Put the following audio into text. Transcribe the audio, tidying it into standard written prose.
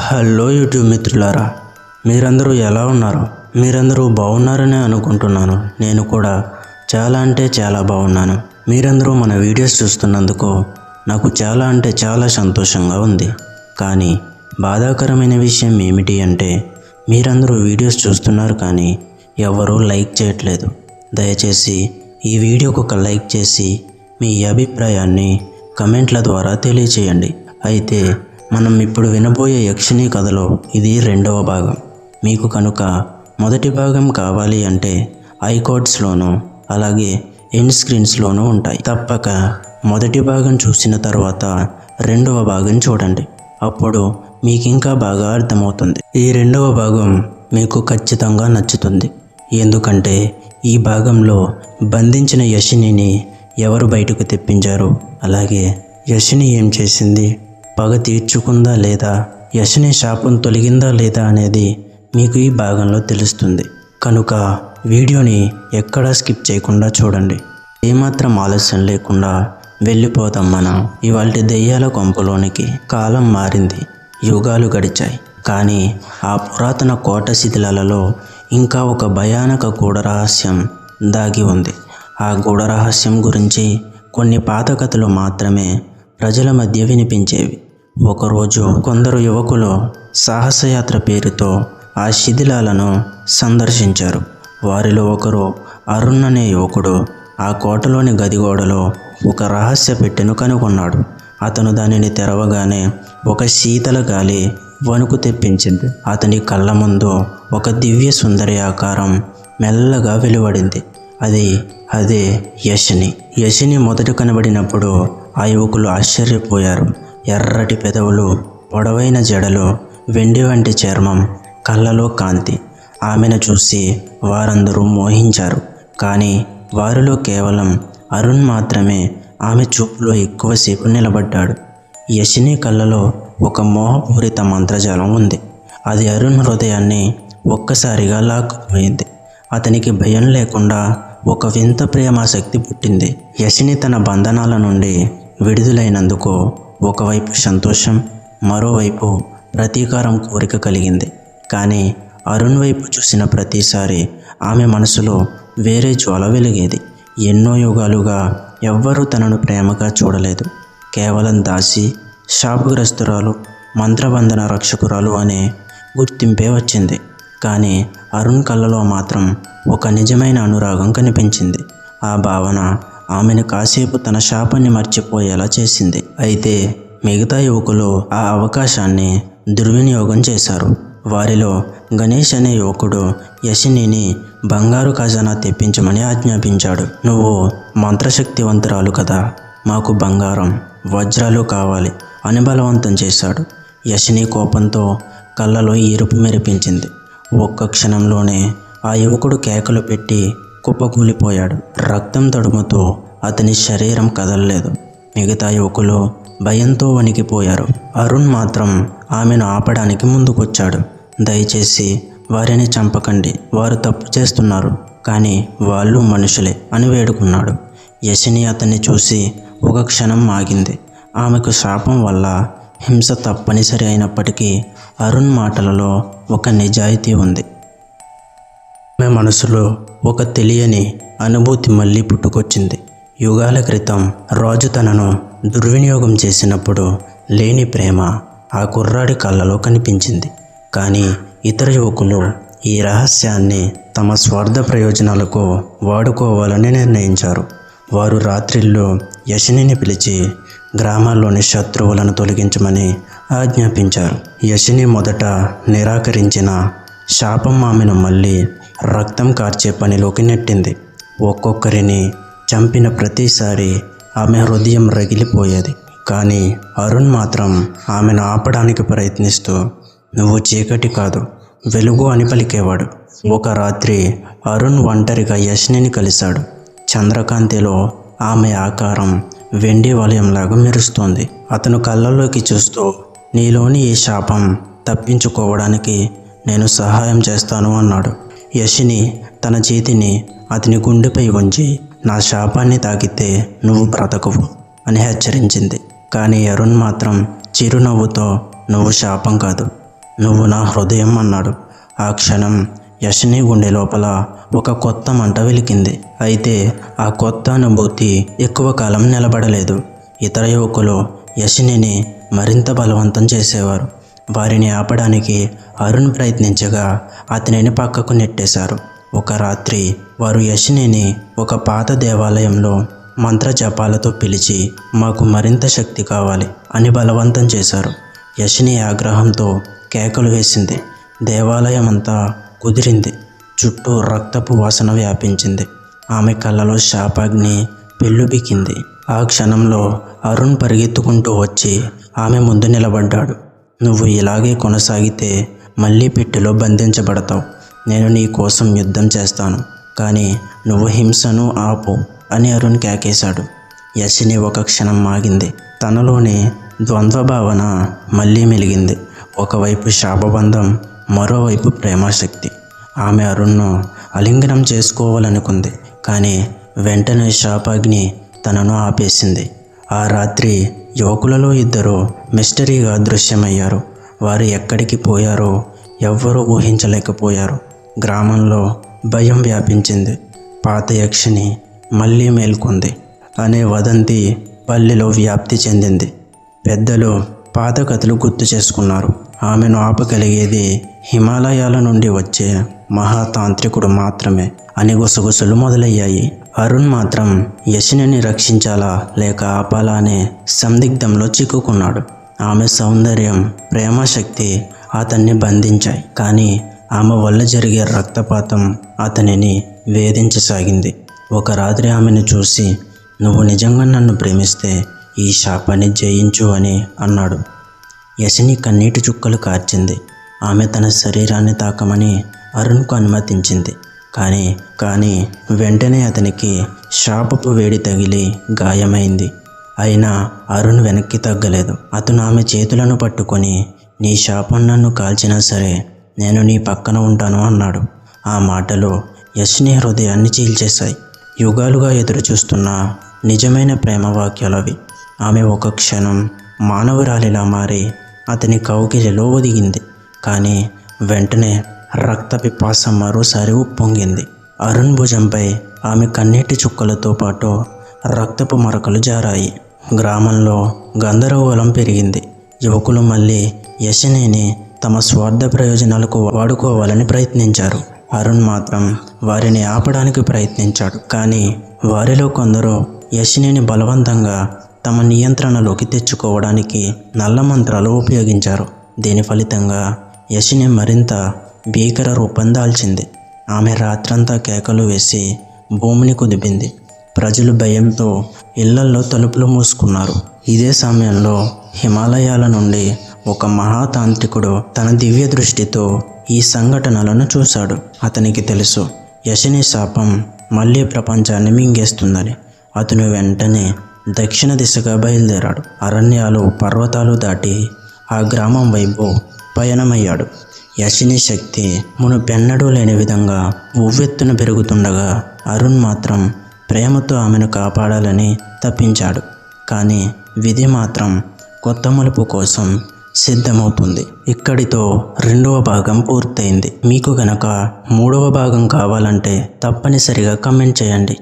Hello YouTube మిత్రులారా, మీరందరూ ఎలా ఉన్నారు? మీరందరూ బాగున్నారని అనుకుంటున్నాను. నేను కూడా చాలా అంటే చాలా బాగున్నాను. మీరందరూ మన వీడియోస్ చూస్తున్నందుకు నాకు చాలా అంటే చాలా సంతోషంగా ఉంది. కానీ బాధాకరమైన విషయం ఏమిటి అంటే మీరందరూ వీడియోస్ చూస్తున్నారు కానీ ఎవరూ లైక్ చేయట్లేదు. దయచేసి ఈ వీడియోకు ఒక లైక్ చేసి మీ అభిప్రాయాన్ని కమెంట్ల ద్వారా తెలియచేయండి. అయితే మనం ఇప్పుడు వినబోయే యక్షిణి కథలో ఇది రెండవ భాగం. మీకు కనుక మొదటి భాగం కావాలి అంటే ఐకార్డ్స్లోనూ అలాగే ఎండ్ స్క్రీన్స్లోనూ ఉంటాయి. తప్పక మొదటి భాగం చూసిన తర్వాత రెండవ భాగం చూడండి. అప్పుడు మీకు ఇంకా బాగా అర్థమవుతుంది. ఈ రెండవ భాగం మీకు ఖచ్చితంగా నచ్చుతుంది. ఎందుకంటే ఈ భాగంలో బంధించిన యక్షిణిని ఎవరు బయటకు తెప్పించారు, అలాగే యక్షిణి ఏం చేసింది, పగ తీర్చుకుందా లేదా, యక్షిణి శాపం తొలగిందా లేదా అనేది మీకు ఈ భాగంలో తెలుస్తుంది. కనుక వీడియోని ఎక్కడా స్కిప్ చేయకుండా చూడండి. ఏమాత్రం ఆలస్యం లేకుండా వెళ్ళిపోతాం మనం ఇవాల్టి దెయ్యాల కొంపలోనికి. కాలం మారింది, యుగాలు గడిచాయి. కానీ ఆ పురాతన కోట శిథిలాలలో ఇంకా ఒక భయానక గూఢ రహస్యం దాగి ఉంది. ఆ గూఢ రహస్యం గురించి కొన్ని పాత కథలు మాత్రమే ప్రజల మధ్య వినిపించేవి. ఒకరోజు కొందరు యువకులు సాహసయాత్ర పేరుతో ఆ శిథిలాలను సందర్శించారు. వారిలో ఒకరు అరుణ్ అనే యువకుడు ఆ కోటలోని గదిగోడలో ఒక రహస్య పెట్టెను కనుగొన్నాడు. అతను దానిని తెరవగానే ఒక శీతల గాలి వణుకు తెప్పించింది. అతని కళ్ళ ముందు ఒక దివ్య సుందరి ఆకారం మెల్లగా వెలువడింది. అదే యక్షిణి. యక్షిణి మొదట కనబడినప్పుడు ఆ యువకులు ఆశ్చర్యపోయారు. ఎర్రటి పెదవులు, పొడవైన జడలు, వెండి వంటి చర్మం, కళ్ళలో కాంతి. ఆమెను చూసి వారందరూ మోహించారు. కానీ వారిలో కేవలం అరుణ్ మాత్రమే ఆమె చూపులో ఎక్కువసేపు నిలబడ్డాడు. యక్షిణి కళ్ళలో ఒక మోహపూరిత మంత్రజాలం ఉంది. అది అరుణ్ హృదయాన్ని ఒక్కసారిగా లాక్కుపోయింది. అతనికి భయం లేకుండా ఒక వింత ప్రేమాశక్తి పుట్టింది. యక్షిణి తన బంధనాల నుండి విడుదలైనందుకు ఒకవైపు సంతోషం, మరోవైపు ప్రతీకారం కోరిక కలిగింది. కానీ అరుణ్ వైపు చూసిన ప్రతిసారి ఆమె మనసులో వేరే జ్వాల వెలిగేది. ఎన్నో యుగాలుగా ఎవ్వరూ తనను ప్రేమగా చూడలేదు. కేవలం దాసి, శాపగ్రస్తురాలు, మంత్రబంధన రక్షకురాలు అనే గుర్తింపే వచ్చింది. కానీ అరుణ్ కళ్ళలో మాత్రం ఒక నిజమైన అనురాగం కనిపించింది. ఆ భావన ఆమెను కాసేపు తన శాపాన్ని మర్చిపోయేలా చేసింది. అయితే మిగతా యువకులు ఆ అవకాశాన్ని దుర్వినియోగం చేశారు. వారిలో గణేష్ అనే యువకుడు యక్షిణిని బంగారు ఖజానా తెప్పించమని ఆజ్ఞాపించాడు. నువ్వు మంత్రశక్తివంతురాలు కదా, మాకు బంగారం, వజ్రాలు కావాలి అని బలవంతం చేశాడు. యక్షిణి కోపంతో కళ్ళలో ఎరుపు మెరిపించింది. ఒక్క క్షణంలోనే ఆ యువకుడు కేకలు పెట్టి కుప్పకూలిపోయాడు. రక్తం తడుముతూ అతని శరీరం కదలలేదు. మిగతా యువకులు భయంతో వణికిపోయారు. అరుణ్ మాత్రం ఆమెను ఆపడానికి ముందుకొచ్చాడు. దయచేసి వారిని చంపకండి, వారు తప్పు చేస్తున్నారు, కానీ వాళ్ళు మనుషులే అని వేడుకున్నాడు. యక్షిణి అతన్ని చూసి ఒక క్షణం ఆగింది. ఆమెకు శాపం వల్ల హింస తప్పనిసరి అయినప్పటికీ అరుణ్ మాటలలో ఒక నిజాయితీ ఉంది. ఆమె మనసులో ఒక తెలియని అనుభూతి మళ్ళీ పుట్టుకొచ్చింది. యుగాల క్రితం రాజు తనను దుర్వినియోగం చేసినప్పుడు లేని ప్రేమ ఆ కుర్రాడి కళ్ళలో కనిపించింది. కానీ ఇతర యువకులు ఈ రహస్యాన్ని తమ స్వార్థ ప్రయోజనాలకు వాడుకోవాలని నిర్ణయించారు. వారు రాత్రిళ్ళు యక్షిణిని పిలిచి గ్రామాల్లోని శత్రువులను తొలగించమని ఆజ్ఞాపించారు. యక్షిణి మొదట నిరాకరించిన శాపం ఆమెను మళ్ళీ రక్తం కార్చే పనిలోకి నెట్టింది. ఒక్కొక్కరిని చంపిన ప్రతిసారి ఆమె హృదయం రగిలిపోయేది. కానీ అరుణ్ మాత్రం ఆమెను ఆపడానికి ప్రయత్నిస్తూ నువ్వు చీకటి కాదు, వెలుగు అని పలికేవాడు. ఒక రాత్రి అరుణ్ ఒంటరిగా యక్షిణిని కలిశాడు. చంద్రకాంతిలో ఆమె ఆకారం వెండి వలయంలాగా మెరుస్తోంది. అతను కళ్ళల్లోకి చూస్తూ నీలోని ఈ శాపం తప్పించుకోవడానికి నేను సహాయం చేస్తాను అన్నాడు. యక్షిణి తన చేతిని అతని గుండెపై ఉంచి నా శాపాన్ని తాకితే నువ్వు బ్రతకవు అని హెచ్చరించింది. కానీ అరుణ్ మాత్రం చిరునవ్వుతో నువ్వు శాపం కాదు, నువ్వు నా హృదయం అన్నాడు. ఆ క్షణం యశిని గుండె లోపల ఒక కొత్త మంట వెలికింది. అయితే ఆ కొత్త అనుభూతి ఎక్కువ కాలం నిలబడలేదు. ఇతర యువకులు యశినిని మరింత బలవంతం చేసేవారు. వారిని ఆపడానికి అరుణ్ ప్రయత్నించగా అతనిని పక్కకు నెట్టేశారు. ఒక రాత్రి వారు యశినిని ఒక పాత దేవాలయంలో మంత్ర జపాలతో పిలిచి మాకు మరింత శక్తి కావాలి అని బలవంతం చేశారు. యశిని ఆగ్రహంతో కేకలు వేసింది. దేవాలయం అంతా కుదిరింది. చుట్టూ రక్తపు వాసన వ్యాపించింది. ఆమె కళ్ళలో శాపాగ్ని పెళ్ళుబికింది. ఆ క్షణంలో అరుణ్ పరిగెత్తుకుంటూ వచ్చి ఆమె ముందు నిలబడ్డాడు. నువ్వు ఇలాగే కొనసాగితే మళ్ళీ పెట్టెలో బంధించబడతావు. నేను నీ కోసం యుద్ధం చేస్తాను, కానీ నువ్వు హింసను ఆపు అని అరుణ్ కేకేశాడు. యశిని ఒక క్షణం ఆగింది. తనలోని ద్వంద్వ భావన మళ్ళీ మెలిగింది. ఒకవైపు శాపబంధం, మరోవైపు ప్రేమాశక్తి. ఆమె అరుణ్ను ఆలింగనం చేసుకోవాలనుకుంది, కానీ వెంటనే శాపాగ్ని తనను ఆపేసింది. ఆ రాత్రి యువకులలో ఇద్దరు మిస్టరీగా దృశ్యమయ్యారు. వారు ఎక్కడికి పోయారో ఎవ్వరూ ఊహించలేకపోయారు. గ్రామంలో భయం వ్యాపించింది. పాత యక్షిని మళ్ళీ మేల్కొంది అనే వదంతి పల్లెలో వ్యాప్తి చెందింది. పెద్దలు పాత కథలు గుర్తు చేసుకున్నారు. ఆమెను ఆపగలిగేది హిమాలయాల నుండి వచ్చే మహాతాంత్రికుడు మాత్రమే అని గుసగుసలు మొదలయ్యాయి. అరుణ్ మాత్రం యశినిని రక్షించాలా లేక ఆపాలా అనే సందిగ్ధంలో చిక్కుకున్నాడు. ఆమె సౌందర్యం, ప్రేమశక్తి అతన్ని బంధించాయి, కానీ ఆమె వల్ల జరిగే రక్తపాతం అతనిని వేధించసాగింది. ఒక రాత్రి ఆమెను చూసి, నువ్వు నిజంగా నన్ను ప్రేమిస్తే ఈ శాపాన్ని జయించు అని అన్నాడు. యశిని కన్నీటి చుక్కలు కార్చింది. ఆమె తన శరీరాన్ని తాకమని అరుణ్కు అనుమతించింది. కానీ వెంటనే అతనికి శాపపు వేడి తగిలి గాయమైంది. అయినా అరుణ్ వెనక్కి తగ్గలేదు. అతను ఆమె చేతులను పట్టుకొని, నీ శాపం నన్ను కాల్చినా సరే నేను నీ పక్కన ఉంటాను అన్నాడు. ఆ మాటలు యశిని హృదయాన్ని చీల్చేశాయి. యుగాలుగా ఎదురుచూస్తున్న నిజమైన ప్రేమ వాక్యాలవి. ఆమె ఒక క్షణం మానవురాలిలా మారి అతని కౌగిలిలో ఒదిగింది. కానీ వెంటనే రక్త పిపాస మరోసారి ఉప్పొంగింది. అరుణ్ భుజంపై ఆమె కన్నీటి చుక్కలతో పాటు రక్తపు మరకలు జారాయి. గ్రామంలో గందరగోళం పెరిగింది. యువకులు మళ్ళీ యశినిని తమ స్వార్థ ప్రయోజనాలకు వాడుకోవాలని ప్రయత్నించారు. అరుణ్ మాత్రం వారిని ఆపడానికి ప్రయత్నించాడు. కానీ వారిలో కొందరు యశినిని బలవంతంగా తమ నియంత్రణలోకి తెచ్చుకోవడానికి నల్ల మంత్రాలు ఉపయోగించారు. దీని ఫలితంగా యశిని మరింత భీకర రూపం దాల్చింది. ఆమె రాత్రంతా కేకలు వేసి భూమిని కుదిపింది. ప్రజలు భయంతో ఇళ్లల్లో తలుపులు మూసుకున్నారు. ఇదే సమయంలో హిమాలయాల నుండి ఒక మహాతాంత్రికుడు తన దివ్య దృష్టితో ఈ సంఘటనలను చూశాడు. అతనికి తెలుసు, యశిని శాపం మళ్ళీ ప్రపంచాన్ని మింగేస్తుందని. అతను వెంటనే దక్షిణ దిశగా బయలుదేరాడు. అరణ్యాలు, పర్వతాలు దాటి ఆ గ్రామం వైపు పయనమయ్యాడు. యశిని శక్తి మునుపెన్నడూ లేని విధంగా ఉవ్వెత్తున పెరుగుతుండగా అరుణ్ మాత్రం ప్రేమతో ఆమెను కాపాడాలని తప్పించాడు. కానీ విధి మాత్రం కొత్త మలుపు కోసం సిద్ధమవుతుంది. ఇక్కడితో 2వ భాగం పూర్తయింది. మీకు గనక 3వ భాగం కావాలంటే తప్పనిసరిగా కామెంట్ చేయండి.